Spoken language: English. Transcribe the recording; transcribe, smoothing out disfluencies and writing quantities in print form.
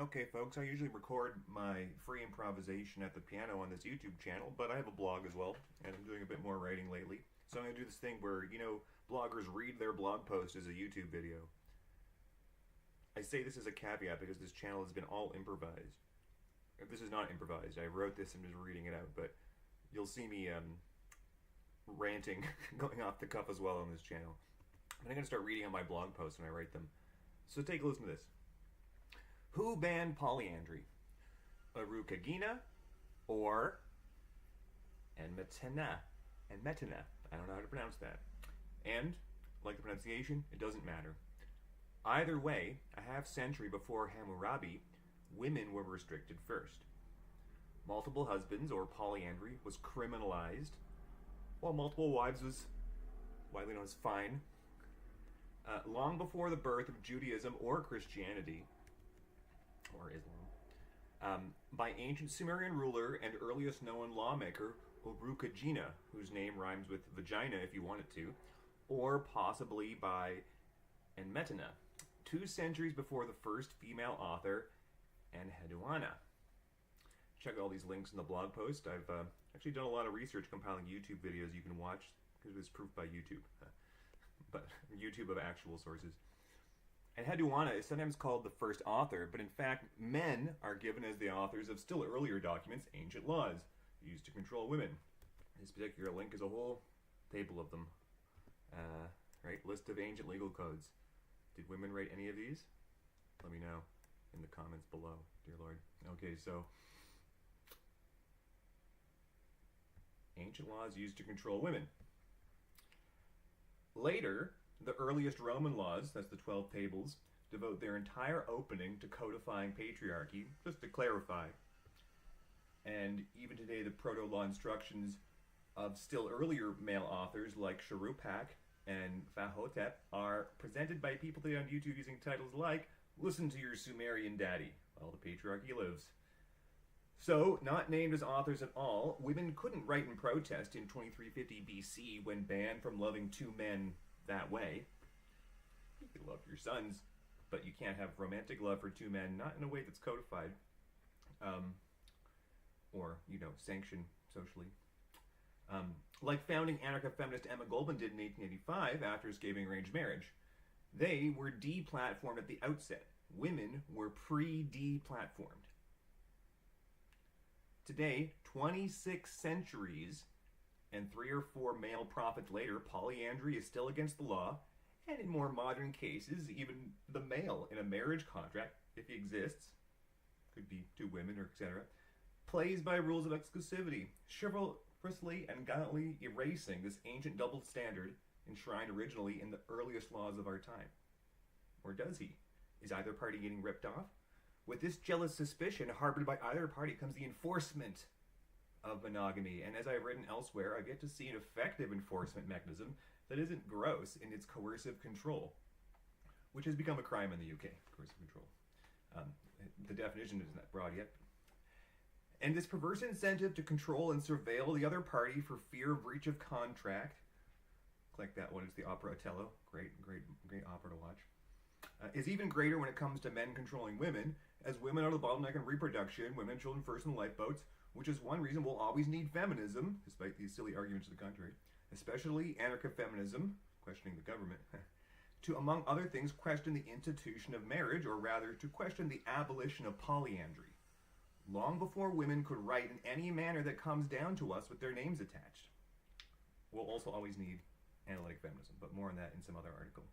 Okay, folks, I usually record my free improvisation at the piano on this YouTube channel, but I have a blog as well, and I'm doing a bit more writing lately. So I'm going to do this thing where, bloggers read their blog post as a YouTube video. I say this as a caveat because this channel has been all improvised. If this is not improvised, I wrote this and just reading it out, but you'll see me ranting, going off the cuff as well on this channel. I'm going to start reading on my blog posts when I write them. So take a listen to this. Who banned polyandry? Arukagina or Enmetena? Enmetena. I don't know how to pronounce that. And, like the pronunciation, it doesn't matter. Either way, a half-century before Hammurabi, women were restricted first. Multiple husbands, or polyandry, was criminalized, while multiple wives was widely known as fine. Long before the birth of Judaism or Christianity, or Islam, by ancient Sumerian ruler and earliest known lawmaker Urukagina, whose name rhymes with vagina if you want it to, or possibly by Enmetena, 2 centuries before the first female author, Enheduanna. Check all these links in the blog post. I've actually done a lot of research compiling YouTube videos you can watch, because it was proof by YouTube, but YouTube of actual sources. And Enheduanna is sometimes called the first author, but in fact, men are given as the authors of still earlier documents, ancient laws, used to control women. This particular link is a whole table of them. Right, list of ancient legal codes. Did women write any of these? Let me know in the comments below, dear Lord. Okay, so ancient laws used to control women. Later, the earliest Roman laws, that's the 12 tables, devote their entire opening to codifying patriarchy, just to clarify. And even today, the proto-law instructions of still earlier male authors like Shuruppak and Fahotep are presented by people today on YouTube using titles like, "Listen to your Sumerian daddy," while the patriarchy lives. So, not named as authors at all, women couldn't write in protest in 2350 BC when banned from loving 2 men that way. You can love your sons, but you can't have romantic love for 2 men, not in a way that's codified, or, sanctioned socially. Like founding anarcho-feminist Emma Goldman did in 1885 after escaping arranged marriage. They were deplatformed at the outset. Women were pre-deplatformed. Today, 26 centuries and 3 or 4 male prophets later, polyandry is still against the law, and in more modern cases, even the male in a marriage contract, if he exists, could be 2 women or etc., plays by rules of exclusivity, chivalrously and gallantly erasing this ancient double standard enshrined originally in the earliest laws of our time. Or does he? Is either party getting ripped off? With this jealous suspicion harbored by either party comes the enforcement of monogamy, and as I've written elsewhere, I get to see an effective enforcement mechanism that isn't gross in its coercive control, which has become a crime in the UK, coercive control. The definition isn't that broad yet. And this perverse incentive to control and surveil the other party for fear of breach of contract, click that one, it's the opera Otello, great opera to watch, is even greater when it comes to men controlling women, as women are the bottleneck in reproduction, women and children first in lifeboats, which is one reason we'll always need feminism, despite these silly arguments to the contrary, especially anarcho-feminism, questioning the government, to, among other things, question the institution of marriage, or rather, to question the abolition of polyandry, long before women could write in any manner that comes down to us with their names attached. We'll also always need analytic feminism, but more on that in some other article.